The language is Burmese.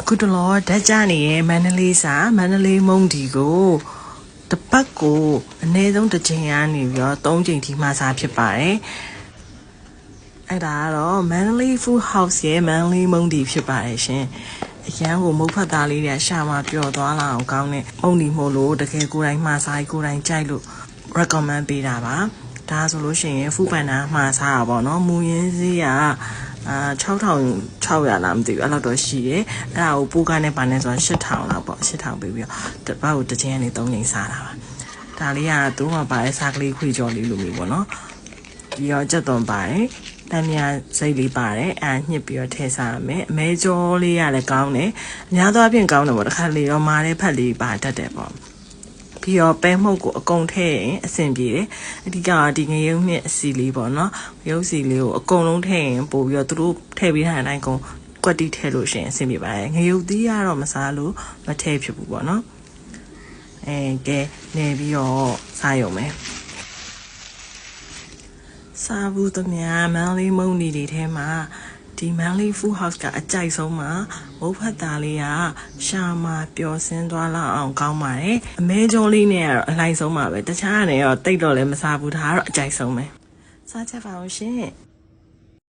အခုတော့ဓာတ်ကြနေရဲ့မန္တလေးစာမန္တလေးမုံဒီကိုတစ်ပတ်ကိုအနည်းဆုံးတစ်ချိန်ကနေပြီးတော့3ချိန်ထိမှစားဖြစ်ပါတယ်အဲ့ဒါကတော့မန္တလေး Food House ရဲ့မန္တလေးမုံဒီဖြစ်ပါတယ်ရှင်အရန်ကိုမုတ်ဖတ်သားလေးတွေရှာမှပျော်သွားလာအောင်ကောင်းတဲ့မုံဒီမို့လို့တကယ်ကိုယ်တိုင်မှာစားကိုယ်တိုင်ကြိုက်လို့ recommend ပေးတာပါဒါဆိုလို့ရှိရင် Food Panda မှာစားတာပေါ့နော်မူရင်းစည်းက6600လားမသိဘူးအဲ့လောက်တော့ရှိတယ်အဲ့ဒါကိုပိုးကားနဲ့ပါနေဆိုတော့8000လောက်ပေါ့8000ပေးပြီးတော့တစ်ပတ်ကိုတစ်ချိန်ကနေ3ချိန်စားတာပါဒါလေးကသူတို့ကပါတဲ့စားကလေးခွေကြော်လေးလိုမျိုးပေါ့နော်ပြီးတော့ကြက်သွန်ပါတယ်တန်မြာစိတ်လေးပါတယ်ညှစ်ပြီးတော့ထည့်စားရမယ်အမဲကြောလေးကလည်းကောင်းတယ်အများသောအားဖြင့်ကောင်းတယ်ပေါ့တစ်ခါလေတော့မာတဲ့ဖက်လေးပါတတ်တယ်ပေါ့ပြီးတော့ပဲမှုတ်ကိုအကုန်ထည့်ရင်အဆင်ပြေတယ်အဓိကဒီငရုတ်နဲ့အစီလေးပေါ့နော်ငရုတ်စီလေးကိုအကုန်လုံးထည့်ရင်ပို့ပြီးတော့သူတို့ထည့်ပေးထားတဲ့အတိုင်းကုန်ကွက်တီထည့်လို့ရှိရင်အဆင်ပြေပါတယ်ငရုတ်သီးကတော့မစားလို့မထည့်ဖြစ်ဘူးပေါ့နော်ကဲနေပြီးတော့စားရုံပဲစားဘူးသမျှမန္တလေးမုံဒီတွေထဲမှာဒီမန္တလေး Food House ကအကြိုက်ဆုံးမှာမုတ်ဖတ်သားလေးကရှာမှာပျော်စင်းသွားလောက်အောင်ကောင်းပါတယ်အမဲကြောလေးနဲ့ကတော့အလိုက်ဆုံးပါပဲတခြားကနေတော့တိတ်တော့လည်းမစားဘူးဒါကတော့အကြိုက်ဆုံးပဲစားချက်ပါအောင်ရှင်